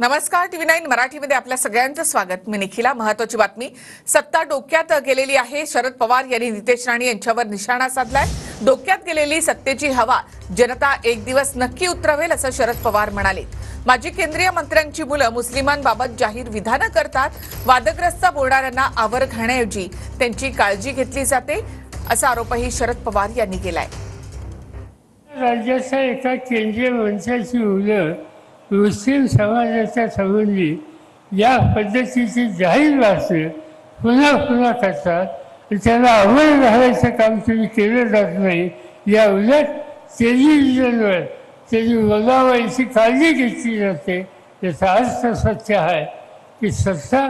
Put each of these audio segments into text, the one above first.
नमस्कार, TV9 मराठीमध्ये आपल्या सगळ्यांचं स्वागत। मी निखिला। महत्त्वाची बातमी, सत्ता डोक्यात गेलेली आहे। शरद पवार यांनी नितेश राणे यांच्यावर निशाणा साधलाय। डोक्यात गेलेली सत्तेची हवा जनता एक दिवस नक्की उतरवेल असं शरद पवार म्हणाले। माजी केंद्रीय मंत्र्यांची मुलं मुस्लिमांबाबत जाहीर विधानं करतात। वादग्रस्त बोलणाऱ्यांना आवर घालण्याऐवजी त्यांची काळजी घेतली जाते असा आरोपही शरद पवार यांनी केलाय। राज्याच्या एका केंद्रीय मंत्र्याची मुलं मुस्लिम समाजाच्या संबंधी या पद्धतीची जाहीर भाषण पुन्हा पुन्हा करतात। त्याला आवर घालायचं काम तुम्ही केलं जात नाही। या उलट टेलिव्हिजनवर त्याची वगावायची काळजी घेतली जाते। याचा अर्थ स्वच्छ आहे की सत्ता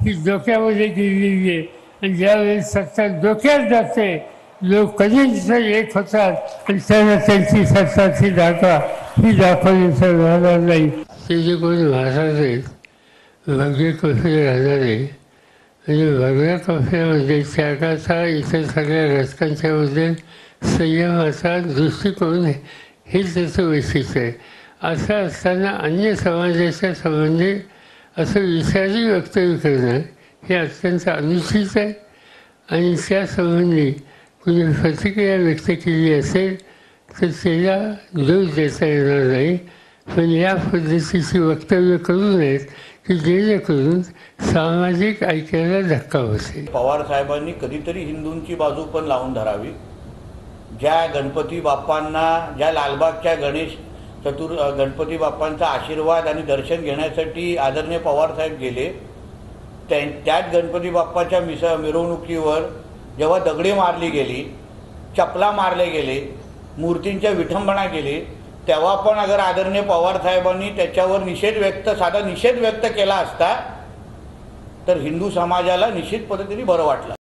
ही डोक्यामध्ये गेलेली आहे आणि ज्यावेळेस सत्ता डोक्यात जाते लोक कधीच एक होतात आणि त्यांना त्यांची सत्ताची जागा ही दाखवण्याचा राहणार नाही। ते जे कोणी महाराज भगवे कॉफी राहणारे म्हणजे भगव्या कॉफीमध्ये त्यागाचा इतर सगळ्या रचकांच्याबद्दल संयमाचा दृष्टिकोन हे त्याचं वैशिष्ट्य आहे। असं असताना अन्य समाजाच्या संबंधी असं विचारी वक्तव्य करणं हे अत्यंत अनुचित आहे आणि त्यासंबंधी कुणी प्रतिक्रिया व्यक्त केली असेल तर त्याला दोष देता येणार नाही। पण या पद्धतीची वक्तव्य करू नयेत की जेणेकरून सामाजिक ऐक्याला धक्का बसेल। पवार साहेबांनी कधीतरी हिंदूंची बाजू पण लावून धरावी। ज्या गणपती बाप्पांना, ज्या लालबागच्या गणपती बाप्पांचा आशीर्वाद आणि दर्शन घेण्यासाठी आदरणीय पवार साहेब गेले, त्याच गणपती बाप्पाच्या मिरवणुकीवर जेव्हा दगडे मारली गेली, चपला मारले गेले, मूर्तींच्या विठंबना केली, तेव्हा पण अगर आदरणीय पवार साहेबांनी त्याच्यावर साधा निषेध व्यक्त केला असता तर हिंदू समाजाला निश्चित पद्धतीने बरं वाटलं।